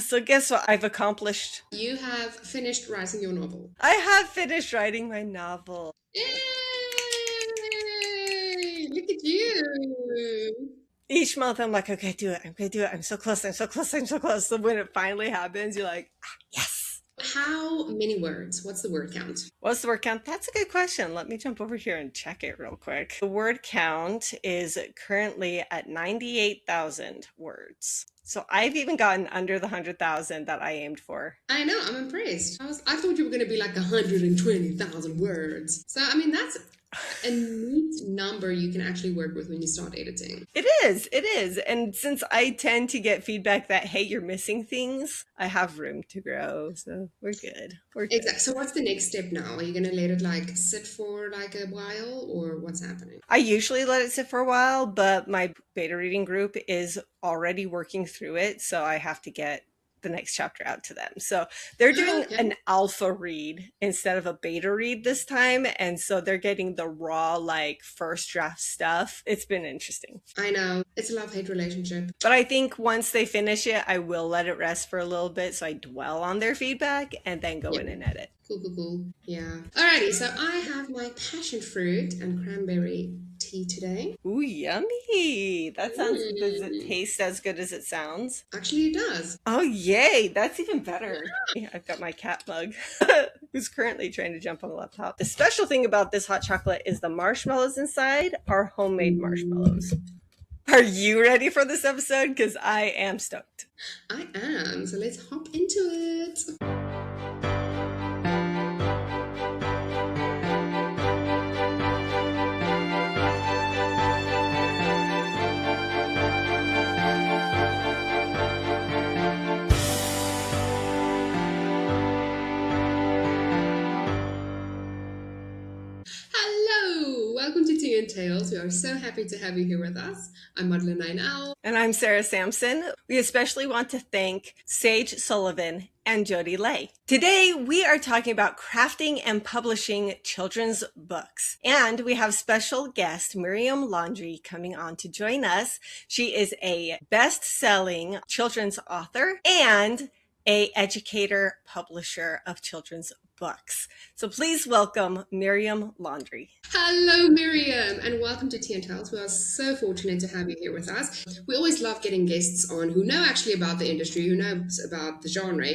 So guess what I've accomplished? You have finished writing your novel. I have finished writing my novel. Yay! Look at you. Each month I'm like, okay, do it. I'm gonna do it. I'm so close. I'm so close. I'm so close. So when it finally happens, you're like, yes. How many words? What's the word count? What's the word count? That's a good question. Let me jump over here and check it real quick. The word count is currently at 98,000 words. So I've even gotten under the 100,000 that I aimed for. I know, I'm impressed. I thought you were going to be like 120,000 words. So, I mean, that's a neat number you can actually work with when you start editing. It is. It is. And since I tend to get feedback that, hey, you're missing things, I have room to grow. So we're good. We're good. Exactly. So, what's the next step now? Are you going to let it like sit for like a while or what's happening? I usually let it sit for a while, but my beta reading group is already working through it. So I have to get the next chapter out to them. So they're Oh, doing okay. an alpha read instead of a beta read this time. And so they're getting the raw, like first draft stuff. It's been interesting. I know. It's a love hate relationship. But I think once they finish it, I will let it rest for a little bit so I dwell on their feedback and then go Yeah. in and edit. Cool, cool, cool. Yeah. Alrighty. So, I have my passion fruit and cranberry tea today. Ooh, yummy. That sounds, does it Mm. taste as good as it sounds? Actually, it does. Oh, yay. That's even better. Yeah, I've got my cat mug who's currently trying to jump on the laptop. The special thing about this hot chocolate is the marshmallows inside are homemade marshmallows. Are you ready for this episode? Because I am stoked. I am. So, let's hop into it. Hello, welcome to Tea and Tales. We are so happy to have you here with us. I'm Madeline Nainal. And I'm Sarah Sampson. We especially want to thank Sage Sullivan and Jody Lay. Today, we are talking about crafting and publishing children's books. And we have special guest Miriam Laundry coming on to join us. She is a best-selling children's author and a educator, publisher of children's books. So please welcome Miriam Laundry. Hello, Miriam, and welcome to Tea and Tales. We are so fortunate to have you here with us. We always love getting guests on who know actually about the industry, who knows about the genre,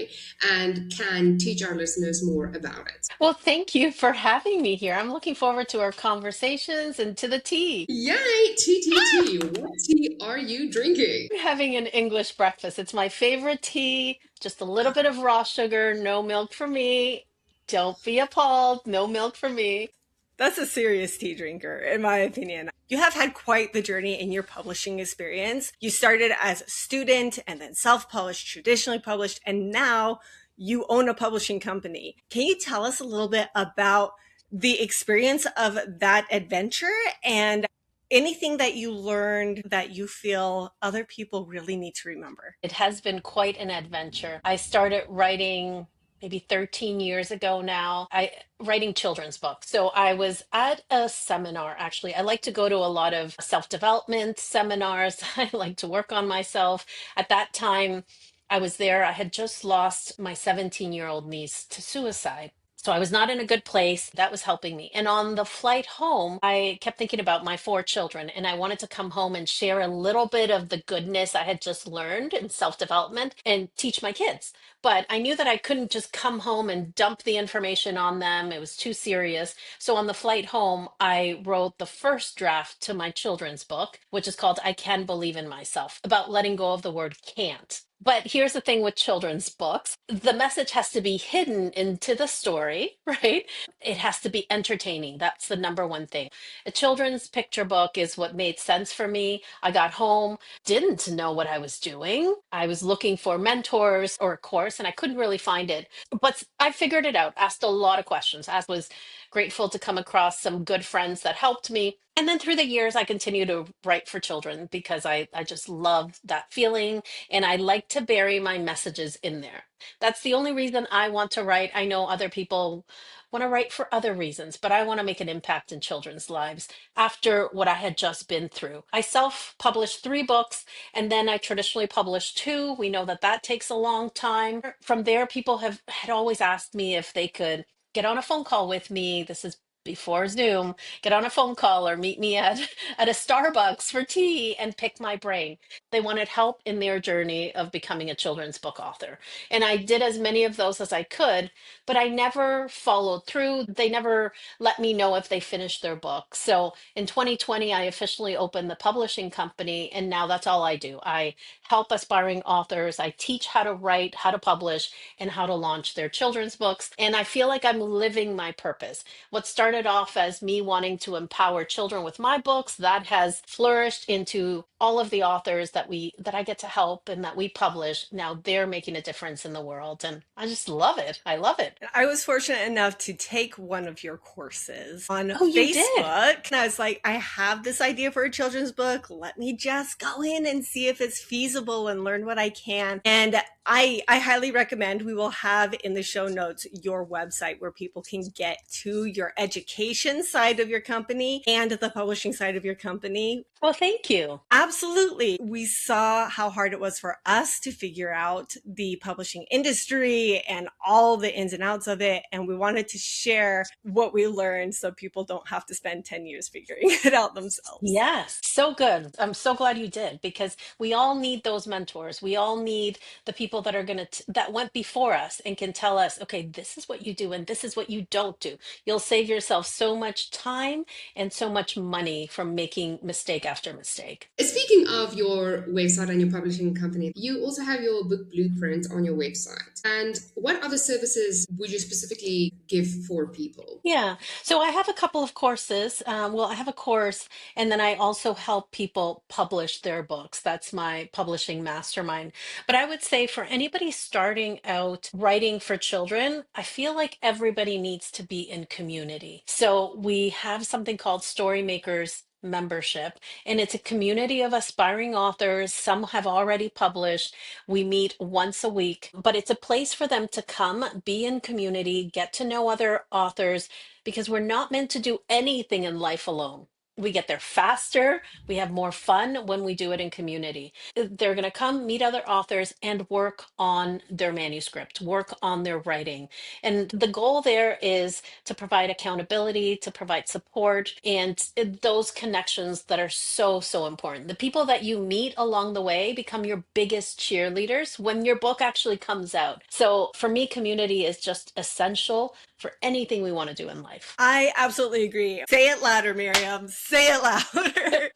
and can teach our listeners more about it. Well, thank you for having me here. I'm looking forward to our conversations and to the tea. Yay! Tea, tea, tea. What tea are you drinking? I'm having an English breakfast. It's my favorite tea, just a little bit of raw sugar, no milk for me. Don't be appalled, no milk for me. That's a serious tea drinker, in my opinion. You have had quite the journey in your publishing experience. You started as a student and then self-published, traditionally published, and now you own a publishing company. Can you tell us a little bit about the experience of that adventure and anything that you learned that you feel other people really need to remember? It has been quite an adventure. I started writing maybe 13 years ago now. I writing children's books. So I was at a seminar actually. I like to go to a lot of self-development seminars. I like to work on myself. At that time I was there. I had just lost my 17-year-old niece to suicide. So I was not in a good place. That was helping me. And on the flight home, I kept thinking about my four children, and I wanted to come home and share a little bit of the goodness I had just learned in self-development and teach my kids. But I knew that I couldn't just come home and dump the information on them. It was too serious. So on the flight home, I wrote the first draft to my children's book, which is called I Can Believe in Myself, about letting go of the word can't. But here's the thing with children's books, the message has to be hidden into the story, right? It has to be entertaining. That's the number one thing. A children's picture book is what made sense for me. I got home, didn't know what I was doing. I was looking for mentors or a course, and I couldn't really find it. But I figured it out, asked a lot of questions, as was grateful to come across some good friends that helped me. And then through the years, I continue to write for children because I just love that feeling and I like to bury my messages in there. That's the only reason I want to write. I know other people want to write for other reasons, but I want to make an impact in children's lives after what I had just been through. I self published 3 books and then I traditionally published two. We know that that takes a long time. From there, people had always asked me if they could get on a phone call with me. This is before Zoom, get on a phone call or meet me at, at a Starbucks for tea and pick my brain. They wanted help in their journey of becoming a children's book author. And I did as many of those as I could, but I never followed through. They never let me know if they finished their book. So in 2020, I officially opened the publishing company, and now that's all I do. I help aspiring authors. I teach how to write, how to publish, and how to launch their children's books. And I feel like I'm living my purpose. What started off as me wanting to empower children with my books, that has flourished into all of the authors that I get to help and that we publish. Now they're making a difference in the world, and I just love it. I love it. I was fortunate enough to take one of your courses on Oh, you did? Facebook. And I was like, I have this idea for a children's book. Let me just go in and see if it's feasible and learn what I can. And I highly recommend, we will have in the show notes your website where people can get to your education side of your company and the publishing side of your company. Well, thank you. Absolutely. We saw how hard it was for us to figure out the publishing industry and all the ins and outs of it. And we wanted to share what we learned so people don't have to spend 10 years figuring it out themselves. Yes, so good. I'm so glad you did because we all need those mentors. We all need the people that are going to, that went before us and can tell us, okay, this is what you do and this is what you don't do. You'll save yourself so much time and so much money from making mistake after mistake. Speaking of your website and your publishing company, you also have your book blueprint on your website. And what other services would you specifically give for people? Yeah. So I have a couple of courses. Well, I have a course, and then I also help people publish their books. That's my publishing mastermind. But I would say for anybody starting out writing for children, I feel like everybody needs to be in community. So we have something called Story Makers membership, and it's a community of aspiring authors. Some have already published. We meet once a week, but it's a place for them to come, be in community, get to know other authors, because we're not meant to do anything in life alone. We get there faster. We have more fun when we do it in community. They're going to come meet other authors and work on their manuscript, work on their writing. And the goal there is to provide accountability, to provide support, and those connections that are so, so important. The people that you meet along the way become your biggest cheerleaders when your book actually comes out. So for me, community is just essential for anything we want to do in life. I absolutely agree. Say it louder, Miriam. Say it louder.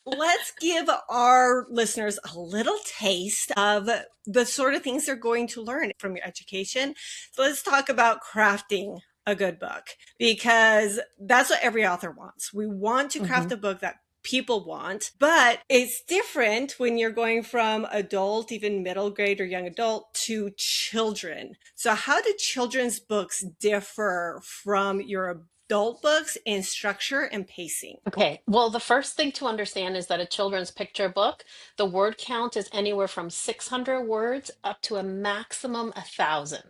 Let's give our listeners a little taste of the sort of things they're going to learn from your education. So let's talk about crafting a good book, because that's what every author wants. We want to craft a book that people want, but it's different when you're going from adult, even middle grade or young adult, to children. So how do children's books differ from your adult books in structure and pacing? Okay, well, the first thing to understand is that a children's picture book, the word count is anywhere from 600 words up to a maximum 1,000.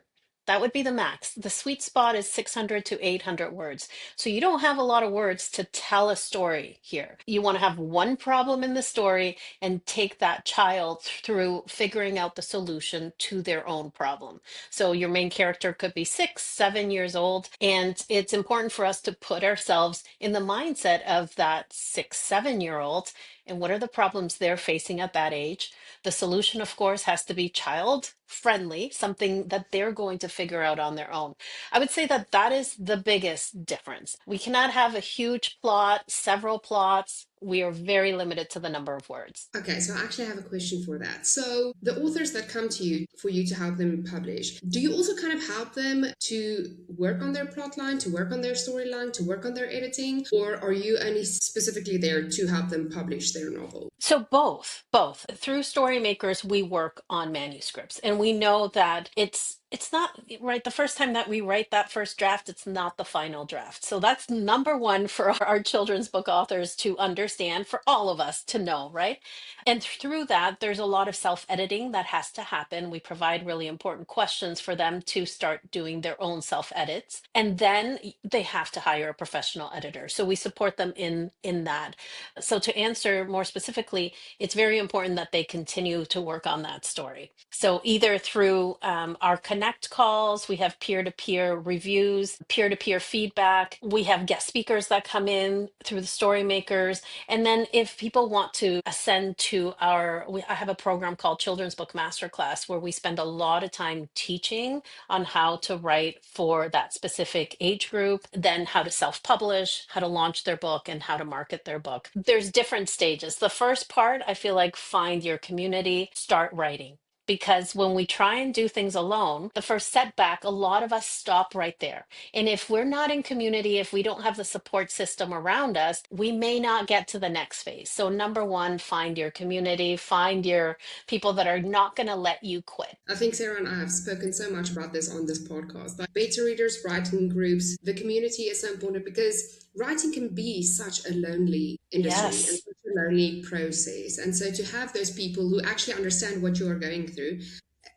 That would be the max. The sweet spot is 600 to 800 words. So you don't have a lot of words to tell a story here. You want to have one problem in the story and take that child through figuring out the solution to their own problem. So your main character could be 6, 7 years old. And it's important for us to put ourselves in the mindset of that 6, 7-year-old. And what are the problems they're facing at that age? The solution, of course, has to be child friendly, something that they're going to figure out on their own. I would say that that is the biggest difference. We cannot have a huge plot, several plots. We are very limited to the number of words. Okay, so I actually have a question for that. So the authors that come to you for you to help them publish, do you also kind of help them to work on their plotline, to work on their storyline, to work on their editing, or are you only specifically there to help them publish their novel? So both. Through Storymakers, we work on manuscripts, and we know that it's it's not right. The first time that we write that first draft, it's not the final draft. So that's number one for our children's book authors to understand, for all of us to know, right? And through that, there's a lot of self editing that has to happen. We provide really important questions for them to start doing their own self edits. And then they have to hire a professional editor. So we support them in that. So to answer more specifically, it's very important that they continue to work on that story. So either through our connect calls, we have peer-to-peer reviews, peer-to-peer feedback. We have guest speakers that come in through the story makers. And then if people want to ascend to I have a program called Children's Book Masterclass, where we spend a lot of time teaching on how to write for that specific age group, then how to self-publish, how to launch their book, and how to market their book. There's different stages. The first part, I feel like, find your community, start writing. Because when we try and do things alone, the first setback, a lot of us stop right there. And if we're not in community, if we don't have the support system around us, we may not get to the next phase. So, number one, find your community, find your people that are not going to let you quit. I think Sarah and I have spoken so much about this on this podcast. Like beta readers, writing groups, the community is so important because writing can be such a lonely industry and Yes. such a lonely process. And so to have those people who actually understand what you are going through,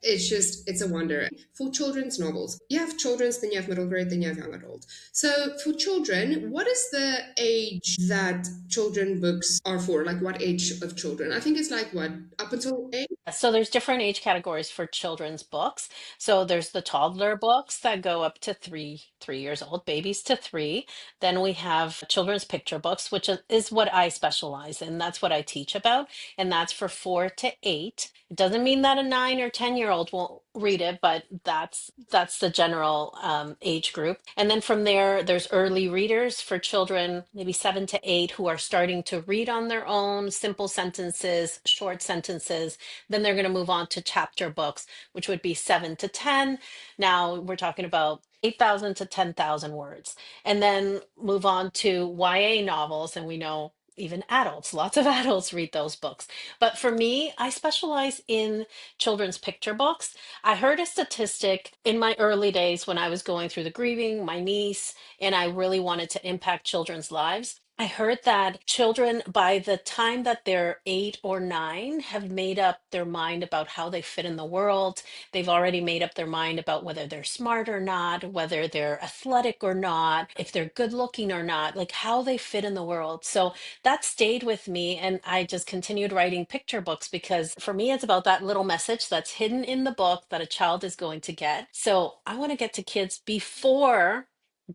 it's a wonder. For children's novels, you have children's, then you have middle grade, then you have young adult. So for children, what is the age that children books are for? Like what age of children? I think it's like what, up until 8? So there's different age categories for children's books. So there's the toddler books that go up to 3 years old, babies to 3. Then we have children's picture books, which is what I specialize in. That's what I teach about, and that's for 4 to 8. It doesn't mean that a 9 or 10-year-old won't read it, but that's the general age group. And then from there, there's early readers for children, maybe 7 to 8, who are starting to read on their own, simple sentences, short sentences. Then they're going to move on to chapter books, which would be 7 to 10. Now we're talking about 8,000 to 10,000 words. And then move on to YA novels. And we know even adults, lots of adults read those books. But for me, I specialize in children's picture books. I heard a statistic in my early days when I was going through the grieving, my niece, and I really wanted to impact children's lives. I heard that children, by the time that they're 8 or 9, have made up their mind about how they fit in the world. They've already made up their mind about whether they're smart or not, whether they're athletic or not, if they're good looking or not, like how they fit in the world. So that stayed with me. And I just continued writing picture books because for me, it's about that little message that's hidden in the book that a child is going to get. So I want to get to kids before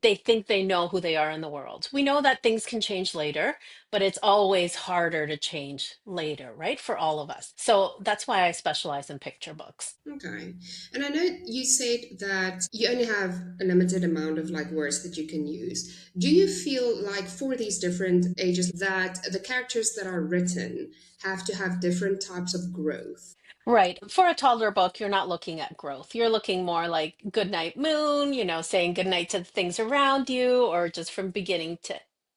they think they know who they are in the world. We know that things can change later, but it's always harder to change later, right? For all of us. So that's why I specialize in picture books. Okay. And I know you said that you only have a limited amount of like words that you can use. Do you feel like for these different ages that the characters that are written have to have different types of growth? Right. For a toddler book, you're not looking at growth. You're looking more like good night moon, saying good night to the things around you, or just from beginning to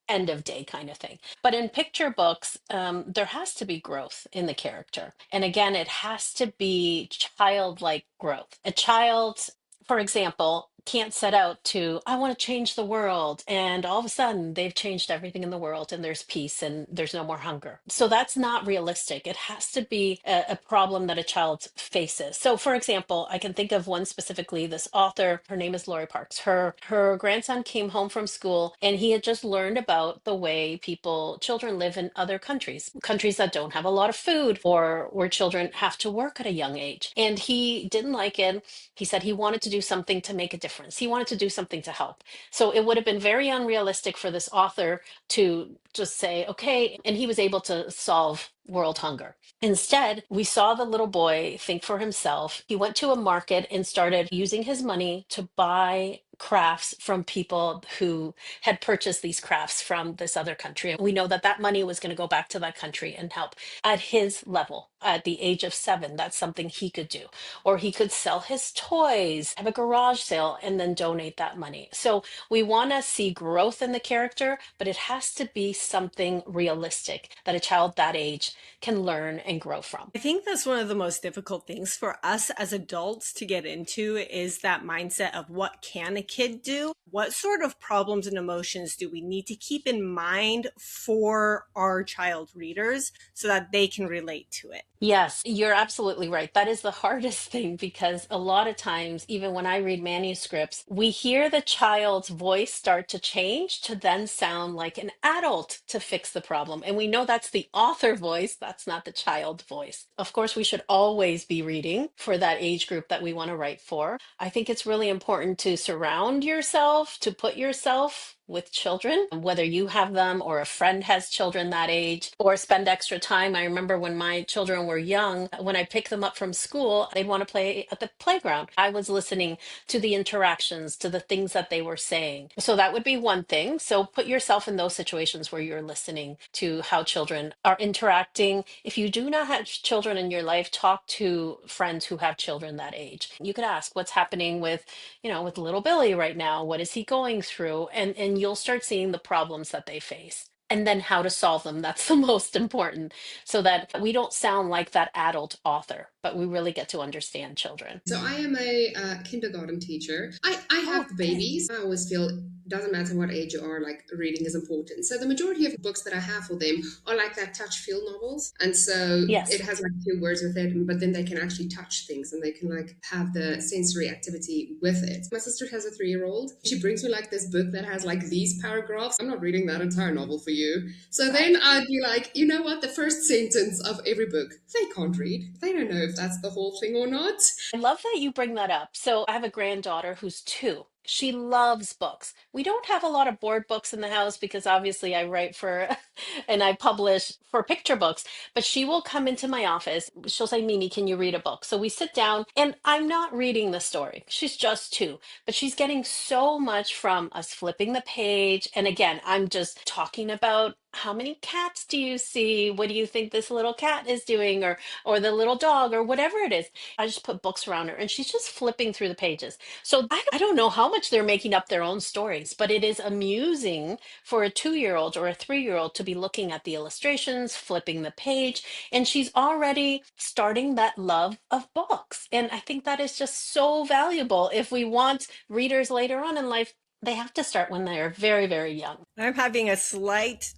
end of day kind of thing. But in picture books, there has to be growth in the character. And again, it has to be childlike growth. A child, for example, can't set out to, I want to change the world. And all of a sudden, they've changed everything in the world and there's peace and there's no more hunger. So that's not realistic. It has to be a problem that a child faces. So, for example, I can think of one specifically, this author, her name is Lori Parks. Her grandson came home from school and he had just learned about the way children live in other countries that don't have a lot of food or where children have to work at a young age. And he didn't like it. He said he wanted to do something to make a difference. He wanted to do something to help. So it would have been very unrealistic for this author to just say, okay, and he was able to solve world hunger. Instead, we saw the little boy think for himself. He went to a market and started using his money to buy crafts from people who had purchased these crafts from this other country. We know that that money was going to go back to that country and help at his level. At the age of 7, that's something he could do. Or he could sell his toys, have a garage sale, and then donate that money. So we want to see growth in the character, but it has to be something realistic that a child that age can learn and grow from. I think that's one of the most difficult things for us as adults to get into is that mindset of what can a kid do? What sort of problems and emotions do we need to keep in mind for our child readers so that they can relate to it? Yes, you're absolutely right. That is the hardest thing because a lot of times, even when I read manuscripts, we hear the child's voice start to change to then sound like an adult to fix the problem. And we know that's the author voice, that's not the child voice. Of course, we should always be reading for that age group that we want to write for. I think it's really important to surround yourself, to put yourself with children, whether you have them or a friend has children that age, or spend extra time. I remember when my children were young, when I picked them up from school, they'd want to play at the playground. I was listening to the interactions, to the things that they were saying. So that would be one thing. So put yourself in those situations where you're listening to how children are interacting. If you do not have children in your life, talk to friends who have children that age. You could ask what's happening with, with little Billy right now. What is he going through? And you'll start seeing the problems that they face. And then how to solve them. That's the most important, so that we don't sound like that adult author, but we really get to understand children. So I am a kindergarten teacher. I Oh, have babies. I always feel doesn't matter what age you are, like reading is important. So the majority of books that I have for them are like that touch feel novels. And so it Yes. has like a few words with it, but then they can actually touch things and they can like have the sensory activity with it. My sister has a 3-year-old. She brings me like this book that has like these paragraphs. I'm not reading that entire novel for you. So then I'd be like, you know what? The first sentence of every book, they can't read. They don't know if that's the whole thing or not. I love that you bring that up. So I have a granddaughter who's 2. She loves books. We don't have a lot of board books in the house because obviously I write for and I publish for picture books, but she will come into my office. She'll say, Mimi, can you read a book? So we sit down and I'm not reading the story. She's just 2, but she's getting so much from us flipping the page. And again, I'm just talking about how many cats do you see? What do you think this little cat is doing? Or the little dog or whatever it is. I just put books around her and she's just flipping through the pages. So I don't know how much they're making up their own stories, but it is amusing for a 2-year-old or a 3-year-old to be looking at the illustrations, flipping the page, and she's already starting that love of books. And I think that is just so valuable. If we want readers later on in life, they have to start when they're very, very young. I'm having a slight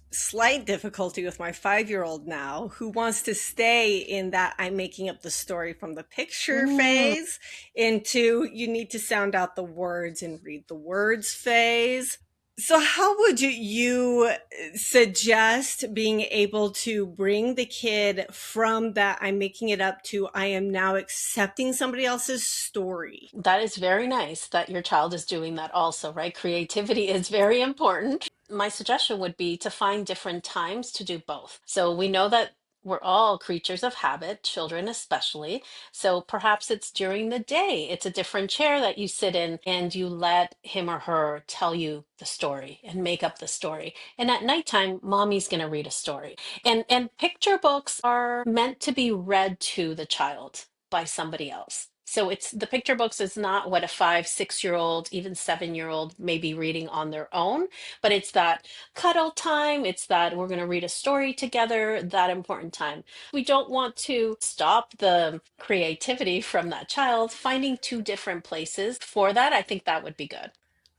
difficulty with my 5-year-old now who wants to stay in that I'm making up the story from the picture Mm. phase into you need to sound out the words and read the words phase. So how would you suggest being able to bring the kid from that I'm making it up to I am now accepting somebody else's story? That is very nice that your child is doing that also, right? Creativity is very important. My suggestion would be to find different times to do both. So we know that we're all creatures of habit, children especially. So perhaps it's during the day, it's a different chair that you sit in and you let him or her tell you the story and make up the story. And at nighttime, mommy's going to read a story. And picture books are meant to be read to the child by somebody else. So it's the picture books is not what a 5, 6 year old, even 7 year old may be reading on their own, but it's that cuddle time. It's that we're going to read a story together, that important time. We don't want to stop the creativity from that child. Finding 2 different places for that, I think that would be good.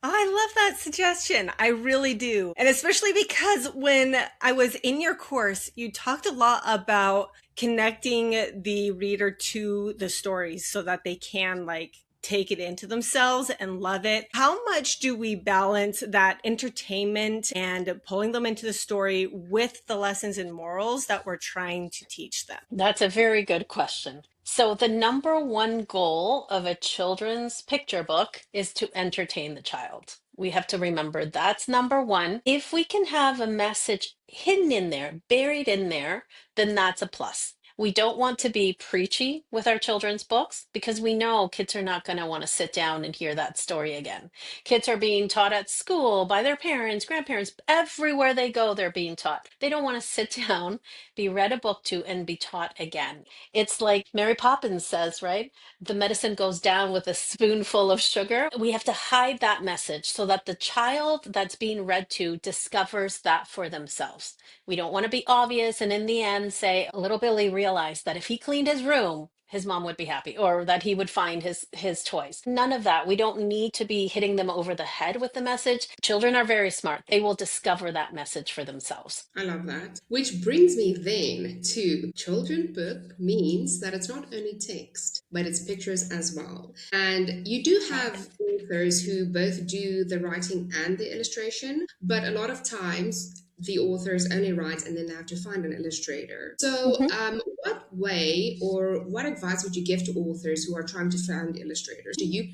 I love that suggestion. I really do. And especially because when I was in your course, you talked a lot about connecting the reader to the stories so that they can like take it into themselves and love it. How much do we balance that entertainment and pulling them into the story with the lessons and morals that we're trying to teach them? That's a very good question. So, the number one goal of a children's picture book is to entertain the child. We have to remember that's number one. If we can have a message hidden in there, buried in there, then that's a plus. We don't want to be preachy with our children's books because we know kids are not going to want to sit down and hear that story again. Kids are being taught at school by their parents, grandparents, everywhere they go, they're being taught. They don't want to sit down, be read a book to, and be taught again. It's like Mary Poppins says, right? The medicine goes down with a spoonful of sugar. We have to hide that message so that the child that's being read to discovers that for themselves. We don't want to be obvious and in the end say, little Billy realized that if he cleaned his room, his mom would be happy, or that he would find his toys. None of that. We don't need to be hitting them over the head with the message. Children are very smart. They will discover that message for themselves. I love that. Which brings me then to children book means that it's not only text, but it's pictures as well. And you do have authors who both do the writing and the illustration, but a lot of times the authors only write and then they have to find an illustrator. So, Mhm. what way or what advice would you give to authors who are trying to find illustrators? Do you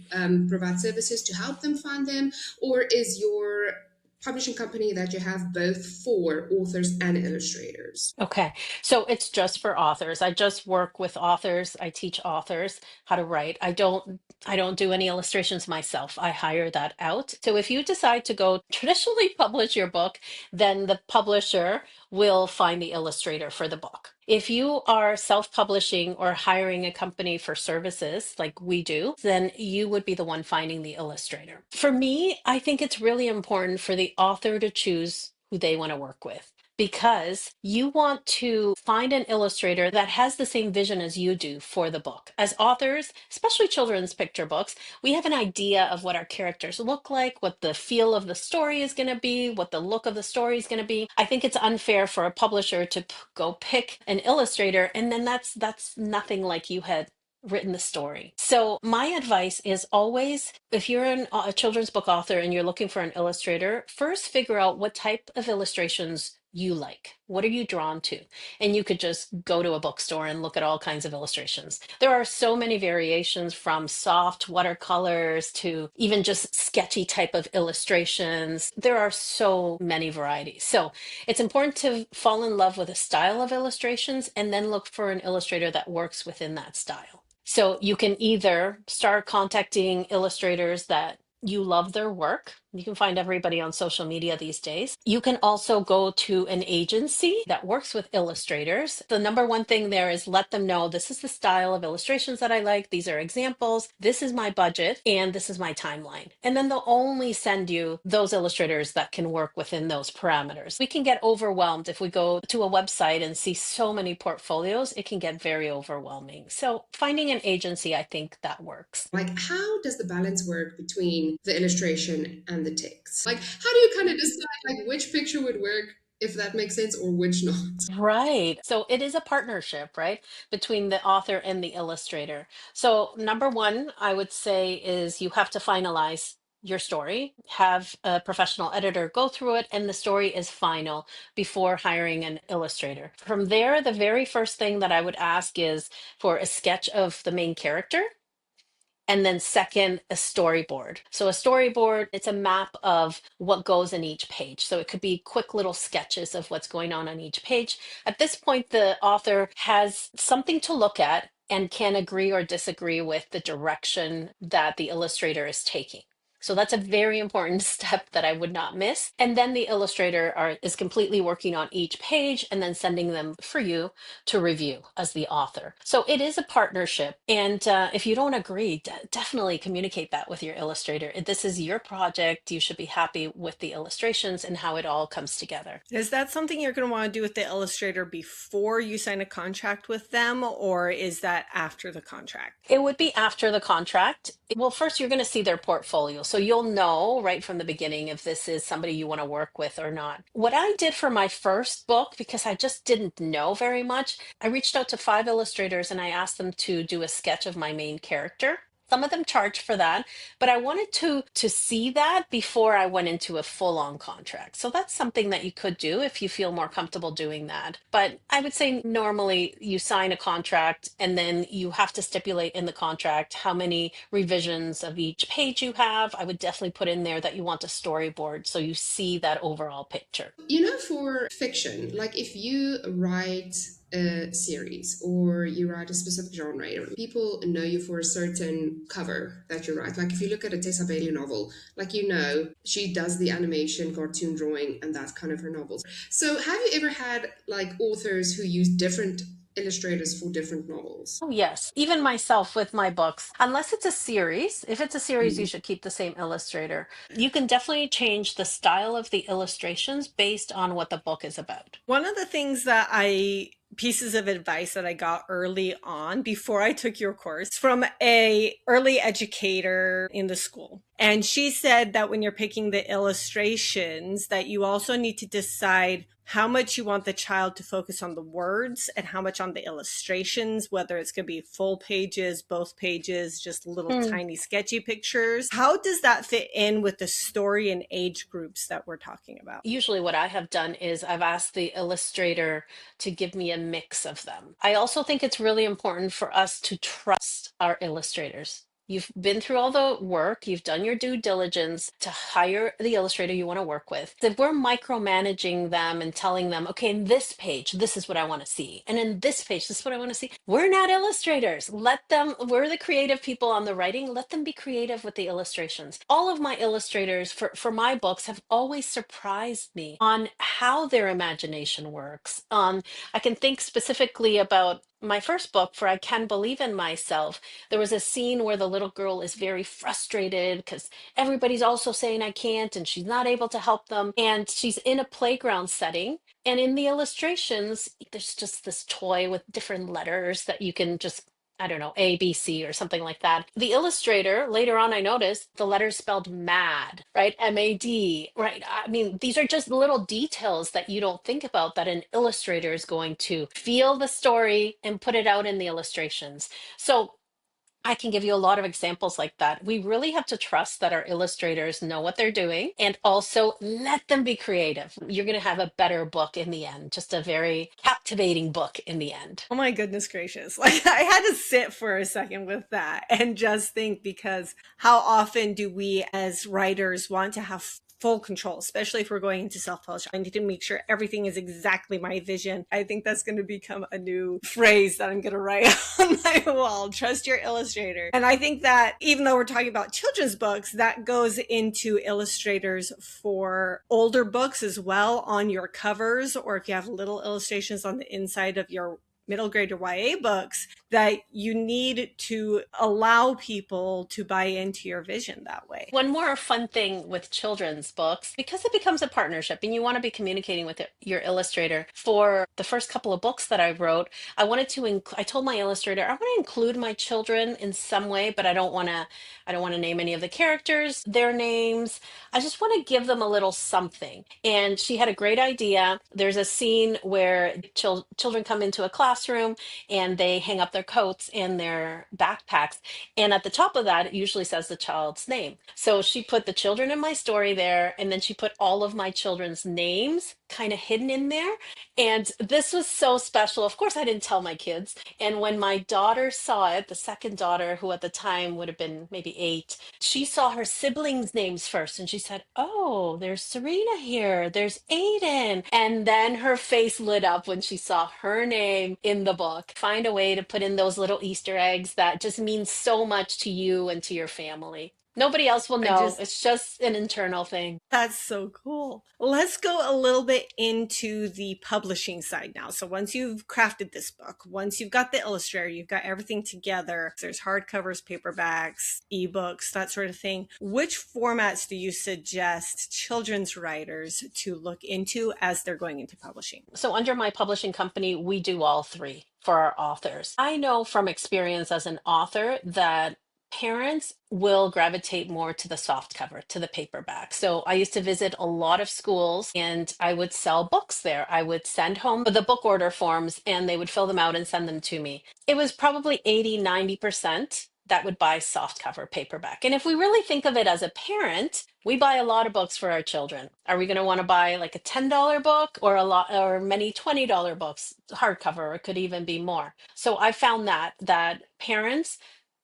provide services to help them find them, or is your publishing company that you have both for authors and illustrators? Okay, so it's just for authors. I just work with authors. I teach authors how to write. I don't do any illustrations myself. I hire that out. So if you decide to go traditionally publish your book, then the publisher will find the illustrator for the book. If you are self-publishing or hiring a company for services like we do, then you would be the one finding the illustrator. For me, I think it's really important for the author to choose who they want to work with, because you want to find an illustrator that has the same vision as you do for the book. As authors, especially children's picture books, we have an idea of what our characters look like, what the feel of the story is going to be, what the look of the story is going to be. I think it's unfair for a publisher to go pick an illustrator and then that's nothing like you had written the story. So my advice is always, if you're a children's book author and you're looking for an illustrator, first figure out what type of illustrations you like. What are you drawn to? And you could just go to a bookstore and look at all kinds of illustrations. There are so many variations, from soft watercolors to even just sketchy type of illustrations. There are so many varieties. So it's important to fall in love with a style of illustrations and then look for an illustrator that works within that style. So you can either start contacting illustrators that you love their work. You can find everybody on social media these days. You can also go to an agency that works with illustrators. The number one thing there is let them know, this is the style of illustrations that I like. These are examples. This is my budget and this is my timeline. And then they'll only send you those illustrators that can work within those parameters. We can get overwhelmed if we go to a website and see so many portfolios. It can get very overwhelming. So finding an agency, I think that works. Like, how does the balance work between the illustration and the text? Like, how do you kind of decide like which picture would work, if that makes sense, or which not? Right. So it is a partnership, right, between the author and the illustrator. So, number one, I would say, is you have to finalize your story, have a professional editor go through it, and the story is final before hiring an illustrator. From there, the very first thing that I would ask is for a sketch of the main character. And then second, a storyboard. So a storyboard, it's a map of what goes in each page. So it could be quick little sketches of what's going on each page. At this point, the author has something to look at and can agree or disagree with the direction that the illustrator is taking. So that's a very important step that I would not miss. And then the illustrator is completely working on each page and then sending them for you to review as the author. So it is a partnership. And if you don't agree, definitely communicate that with your illustrator. This is your project. You should be happy with the illustrations and how it all comes together. Is that something you're going to want to do with the illustrator before you sign a contract with them, or is that after the contract? It would be after the contract. Well, first, you're going to see their portfolio. So you'll know right from the beginning if this is somebody you want to work with or not. What I did for my first book, because I just didn't know very much, I reached out to 5 illustrators and I asked them to do a sketch of my main character. Some of them charged for that, but I wanted to see that before I went into a full-on contract. So that's something that you could do if you feel more comfortable doing that. But I would say normally you sign a contract and then you have to stipulate in the contract how many revisions of each page you have. I would definitely put in there that you want a storyboard so you see that overall picture. You know, for fiction, like if you write a series or you write a specific genre, people know you for a certain cover that you write. Like if you look at a Tessa Bailey novel, like she does the animation, cartoon drawing, and that's kind of her novels. So have you ever had like authors who use different illustrators for different novels? Oh, yes. Even myself with my books, unless it's a series, if it's a series, you Mm. should keep the same illustrator. You can definitely change the style of the illustrations based on what the book is about. One of the things that pieces of advice that I got early on before I took your course from a early educator in the school. And she said that when you're picking the illustrations, that you also need to decide how much you want the child to focus on the words and how much on the illustrations, whether it's going to be full pages, both pages, just little tiny sketchy pictures. How does that fit in with the story and age groups that we're talking about? Usually, what I have done is I've asked the illustrator to give me a mix of them. I also think it's really important for us to trust our illustrators. You've been through all the work, you've done your due diligence to hire the illustrator you want to work with. If we're micromanaging them and telling them, okay, in this page, this is what I want to see, and in this page, this is what I want to see, we're not illustrators. Let them, we're the creative people on the writing, let them be creative with the illustrations. All of my illustrators for my books have always surprised me on how their imagination works. I can think specifically about my first book for I Can Believe in Myself. There was a scene where the little girl is very frustrated because everybody's also saying I can't and she's not able to help them. And she's in a playground setting. And in the illustrations, there's just this toy with different letters that you can just, I don't know, A, B, C, or something like that. The illustrator, later on, I noticed the letters spelled mad, right? MAD, right? I mean, these are just little details that you don't think about that an illustrator is going to feel the story and put it out in the illustrations. So I can give you a lot of examples like that. We really have to trust that our illustrators know what they're doing and also let them be creative. You're going to have a better book in the end, just a very captivating book in the end. Oh my goodness gracious. Like I had to sit for a second with that and just think, because how often do we as writers want to have full control, especially if we're going into self-publish? I need to make sure everything is exactly my vision. I think that's going to become a new phrase that I'm going to write on my wall. Trust your illustrator. And I think that even though we're talking about children's books, that goes into illustrators for older books as well on your covers, or if you have little illustrations on the inside of your middle grade or YA books, that you need to allow people to buy into your vision that way. One more fun thing with children's books, because it becomes a partnership and you want to be communicating with your illustrator. For the first couple of books that I wrote, I wanted to, I told my illustrator, I want to include my children in some way, but I don't want to name any of the characters, their names. I just want to give them a little something. And she had a great idea. There's a scene where children come into a classroom and they hang up their coats and their backpacks. And at the top of that, it usually says the child's name. So she put the children in my story there, and then she put all of my children's names kind of hidden in there. And this was so special. Of course, I didn't tell my kids. And when my daughter saw it, the second daughter, who at the time would have been maybe 8, she saw her siblings' names first. And she said, oh, there's Serena here. There's Aiden. And then her face lit up when she saw her name in the book. Find a way to put in those little Easter eggs that just mean so much to you and to your family. Nobody else will I know. just It's just an internal thing. That's so cool. Let's go a little bit into the publishing side now. So once you've crafted this book, once you've got the illustrator, you've got everything together, there's hardcovers, paperbacks, ebooks, that sort of thing. Which formats do you suggest children's writers to look into as they're going into publishing? So, under my publishing company, we do all three for our authors. I know from experience as an author that parents will gravitate more to the soft cover, to the paperback. So I used to visit a lot of schools and I would sell books there. I would send home the book order forms and they would fill them out and send them to me. It was probably 80-90% that would buy soft cover paperback. And if we really think of it as a parent, we buy a lot of books for our children. Are we going to want to buy like a $10 book or a lot or many $20 books hardcover, or it could even be more. So I found that parents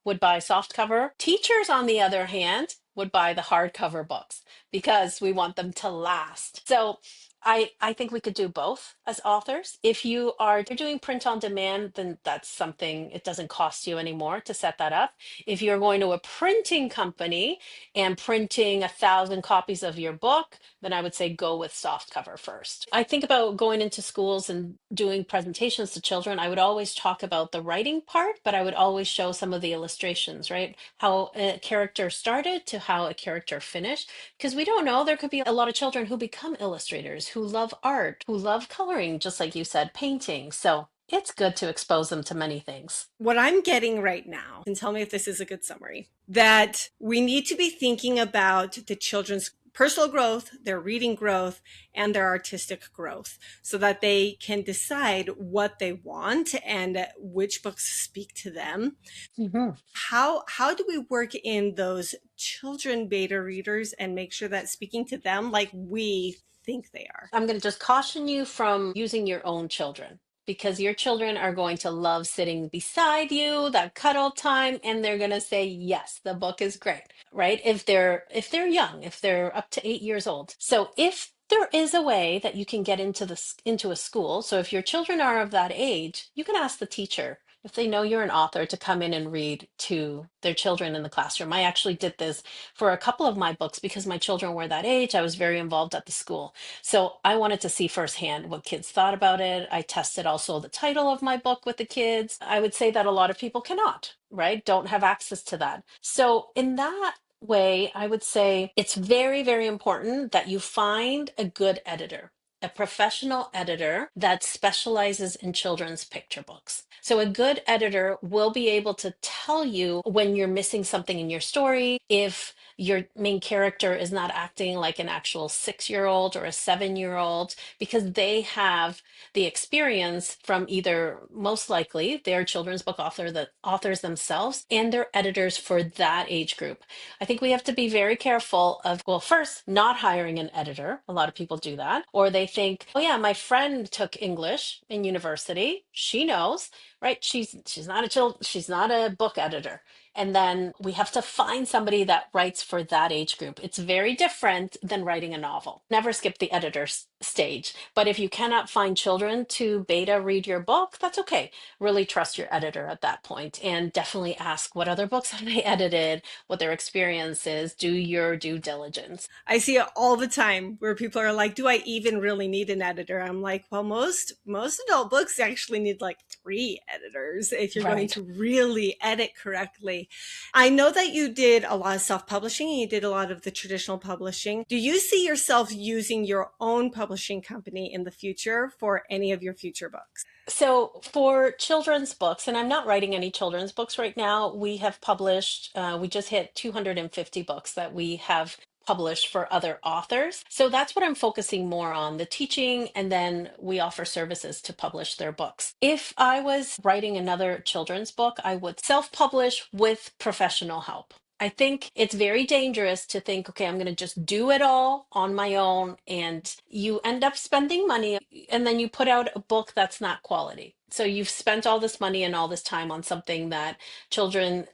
would buy softcover. Teachers, on the other hand, would buy the hardcover books because we want them to last. So I think we could do both. as authors. If you're doing print on demand, then that's something, it doesn't cost you anymore to set that up. If you're going to a printing company and printing 1,000 copies of your book, then I would say go with soft cover first. I think about going into schools and doing presentations to children. I would always talk about the writing part, but I would always show some of the illustrations, right? How a character started to how a character finished, because we don't know. There could be a lot of children who become illustrators, who love art, who love coloring, just like you said, painting. So it's good to expose them to many things. What I'm getting right now, and tell me if this is a good summary, that we need to be thinking about the children's personal growth, their reading growth, and their artistic growth so that they can decide what they want and which books speak to them. Mhm. How do we work in those children beta readers and make sure that speaking to them like we think they are? I'm going to just caution you from using your own children, because your children are going to love sitting beside you, that cuddle time, and they're going to say, "Yes, the book is great." Right? If they're young, if they're up to 8 years old. So if there is a way that you can get into a school, so if your children are of that age, you can ask the teacher if they know you're an author to come in and read to their children in the classroom. I actually did this for a couple of my books because my children were that age. I was very involved at the school. So I wanted to see firsthand what kids thought about it. I tested also the title of my book with the kids. I would say that a lot of people cannot, right? Don't have access to that. So in that way, I would say it's very, very important that you find a good editor, a professional editor that specializes in children's picture books. So a good editor will be able to tell you when you're missing something in your story, if your main character is not acting like an actual 6-year-old or a 7-year-old, because they have the experience from either, most likely, their children's book author, the authors themselves, and their editors for that age group. I think we have to be very careful of, well, first, not hiring an editor. A lot of people do that. Or they think, oh yeah, my friend took English in university. She knows, right? She's not a book editor. And then we have to find somebody that writes for that age group. It's very different than writing a novel. Never skip the editor's stage. But if you cannot find children to beta read your book, that's okay. Really trust your editor at that point, and definitely ask what other books have they edited, what their experience is. Do your due diligence. I see it all the time where people are like, "Do I even really need an editor?" I'm like, "Well, most adult books actually need like 3 editors if you're going Right. to really edit correctly." I know that you did a lot of self-publishing and you did a lot of the traditional publishing. Do you see yourself using your own publishing company in the future for any of your future books? So for children's books, and I'm not writing any children's books right now, we have published, we just hit 250 books that we have published for other authors. So that's what I'm focusing more on, the teaching, and then we offer services to publish their books. If I was writing another children's book, I would self-publish with professional help. I think it's very dangerous to think, okay, I'm going to just do it all on my own, and you end up spending money and then you put out a book that's not quality. So you've spent all this money and all this time on something that children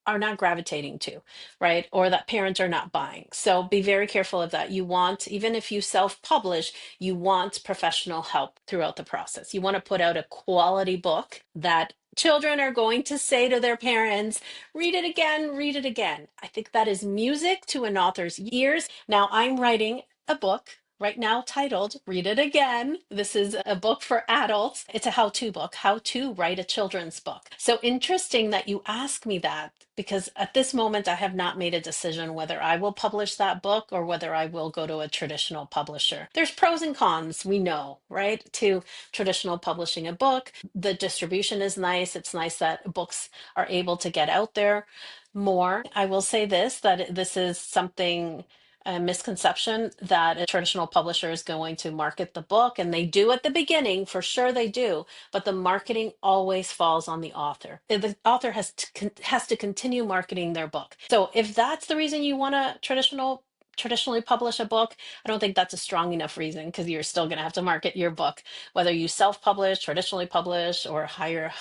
are not gravitating to, right? Or that parents are not buying. So be very careful of that. You want, even if you self publish, you want professional help throughout the process. You want to put out a quality book that children are going to say to their parents, read it again, read it again. I think that is music to an author's ears. Now, I'm writing a book right now titled Read It Again. This is a book for adults. It's a how-to book, how to write a children's book. So interesting that you ask me that, because at this moment I have not made a decision whether I will publish that book or whether I will go to a traditional publisher. There's pros and cons, we know, right, to traditional publishing a book. The distribution is nice. It's nice that books are able to get out there more. I will say this, that this is something, a misconception, that a traditional publisher is going to market the book, and they do at the beginning, for sure they do, but the marketing always falls on the author. The author has to continue marketing their book. So if that's the reason you want a traditional traditionally publish a book, I don't think that's a strong enough reason because you're still going to have to market your book, whether you self-publish, traditionally publish, or hire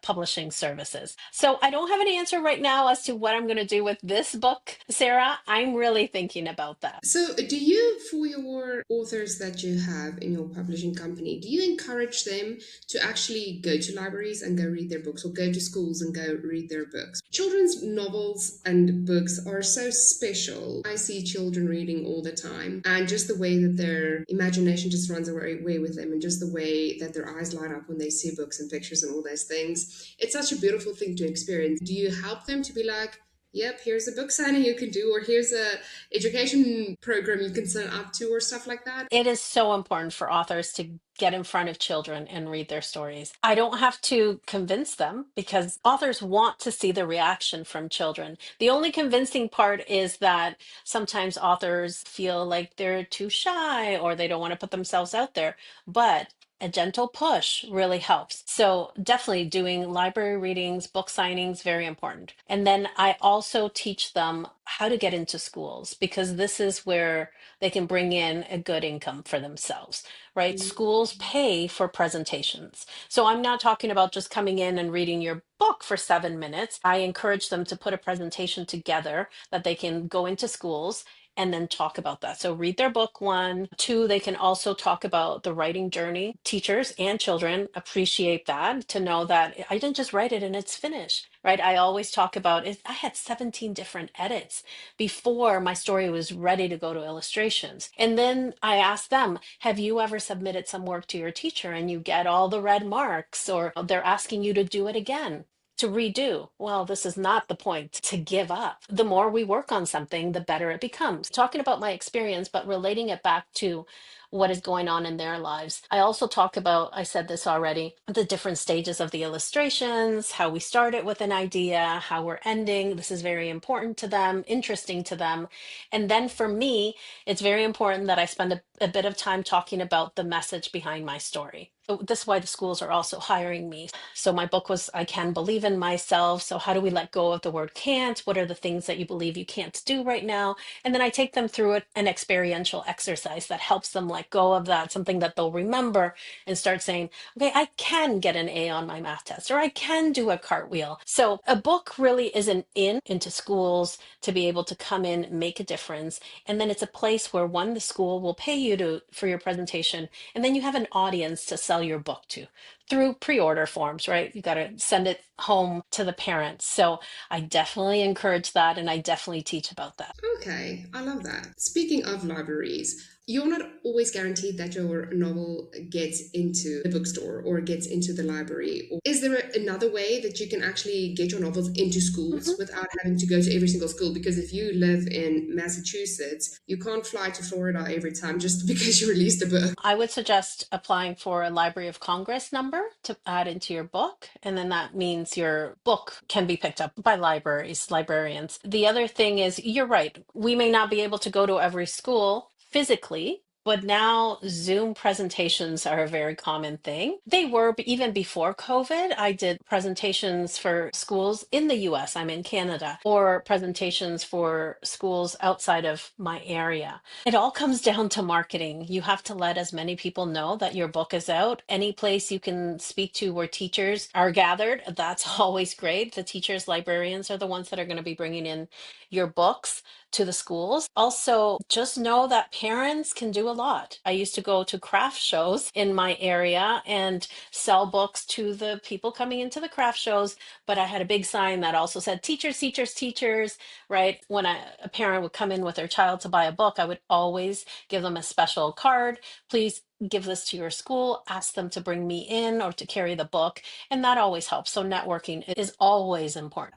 publishing services. So I don't have an answer right now as to what I'm going to do with this book, Sarah. I'm really thinking about that. So, do you, for your authors that you have in your publishing company, do you encourage them to actually go to libraries and go read their books, or go to schools and go read their books? Children's novels and books are so special. I see children reading all the time, and just the way that their imagination just runs away with them, and just the way that their eyes light up when they see books and pictures and all those things. It's such a beautiful thing to experience. Do you help them to be like, yep, here's a book signing you can do, or here's a education program you can sign up to, or stuff like that? It is so important for authors to get in front of children and read their stories. I don't have to convince them because authors want to see the reaction from children. The only convincing part is that sometimes authors feel like they're too shy or they don't want to put themselves out there. But a gentle push really helps. So definitely doing library readings, book signings, very important. And then I also teach them how to get into schools because this is where they can bring in a good income for themselves, right? Schools pay for presentations. So I'm not talking about just coming in and reading your book for 7 minutes. I encourage them to put a presentation together that they can go into schools and then talk about that. So read their book, one. Two, they can also talk about the writing journey. Teachers and children appreciate that, to know that I didn't just write it and it's finished, right? I always talk about it. I had 17 different edits before my story was ready to go to illustrations. And then I asked them, have you ever submitted some work to your teacher and you get all the red marks, or they're asking you to do it again? To redo. Well, this is not the point to give up. The more we work on something, the better it becomes. Talking about my experience, but relating it back to what is going on in their lives. I also talk about, I said this already, the different stages of the illustrations, how we started with an idea, how we're ending. This is very important to them, interesting to them. And then for me, it's very important that I spend a bit of time talking about the message behind my story. So this is why the schools are also hiring me. So my book was I Can Believe in Myself. So how do we let go of the word can't? What are the things that you believe you can't do right now? And then I take them through an experiential exercise that helps them let go of that, something that they'll remember, and start saying, okay, I can get an A on my math test, or I can do a cartwheel. So a book really is an into schools to be able to come in, make a difference. And then it's a place where, one, the school will pay you for your presentation, and then you have an audience to sell your book to through pre-order forms, right? You got to send it home to the parents. So I definitely encourage that, and I definitely teach about that. Okay, I love that. Speaking of libraries, you're not always guaranteed that your novel gets into the bookstore or gets into the library. Or is there another way that you can actually get your novels into schools without having to go to every single school? Because if you live in Massachusetts, you can't fly to Florida every time just because you released a book. I would suggest applying for a Library of Congress number to add into your book. And then that means your book can be picked up by librarians. The other thing is, you're right, we may not be able to go to every school physically, but now Zoom presentations are a very common thing. They were even before COVID. I did presentations for schools in the US, I'm in Canada, or presentations for schools outside of my area. It all comes down to marketing. You have to let as many people know that your book is out. Any place you can speak to where teachers are gathered, that's always great. The teachers, librarians are the ones that are going to be bringing in your books to the schools. Also, just know that parents can do a lot. I used to go to craft shows in my area and sell books to the people coming into the craft shows, but I had a big sign that also said teachers, teachers, teachers, right? When a parent would come in with their child to buy a book, I would always give them a special card. Please give this to your school, ask them to bring me in or to carry the book. And that always helps. So networking is always important.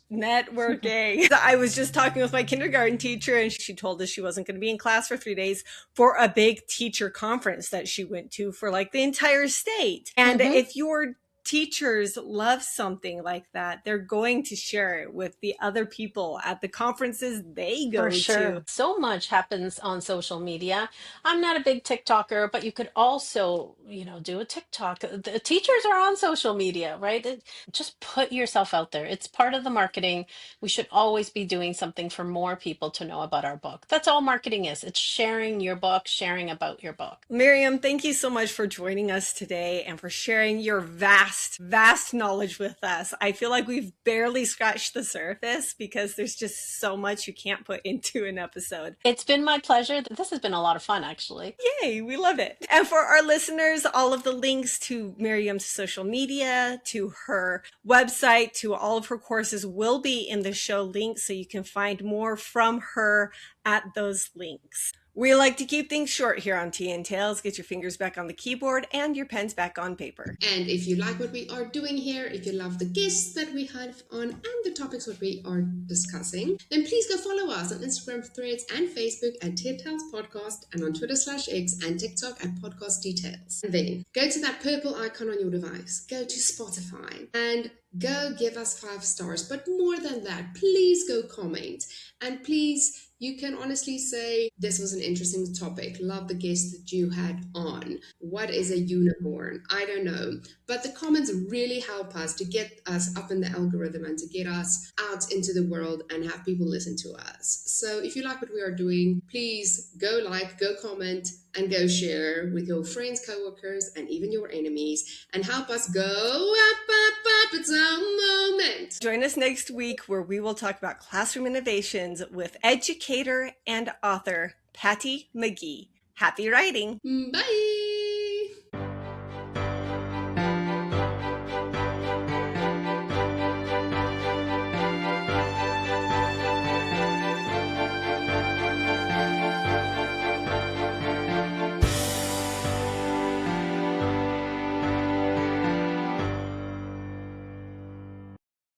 Networking. I was just talking with my kindergarten teacher, and she told us she wasn't going to be in class for 3 days for a big teacher conference that she went to for like the entire state. And if you're teachers love something like that, they're going to share it with the other people at the conferences they For go to. sure. So much happens on social media. I'm not a big TikToker, but you could also, do a TikTok. The teachers are on social media, right? Just put yourself out there. It's part of the marketing. We should always be doing something for more people to know about our book. That's all marketing is. It's sharing your book, sharing about your book. Miriam, thank you so much for joining us today and for sharing your vast, vast knowledge with us. I feel like we've barely scratched the surface because there's just so much you can't put into an episode. It's been my pleasure. This has been a lot of fun, actually. Yay, we love it. And for our listeners, all of the links to Miriam's social media, to her website, to all of her courses will be in the show links, so you can find more from her at those links. We like to keep things short here on Tea and Tales. Get your fingers back on the keyboard and your pens back on paper. And if you like what we are doing here, if you love the guests that we have on and the topics that we are discussing, then please go follow us on Instagram, Threads, and Facebook at Tea and Tales Podcast, and on Twitter/X and TikTok at Podcast Details. And then go to that purple icon on your device, go to Spotify, and go give us 5 stars. But more than that, please go comment. And please, you can honestly say, this was an interesting topic. Love the guest that you had on. What is a unicorn? I don't know. But the comments really help us to get us up in the algorithm and to get us out into the world and have people listen to us. So if you like what we are doing, please go like, go comment, and go share with your friends, coworkers, and even your enemies, and help us go up, up, up. It's our moment. Join us next week where we will talk about classroom innovations with educator and author Patty McGee. Happy writing. Bye.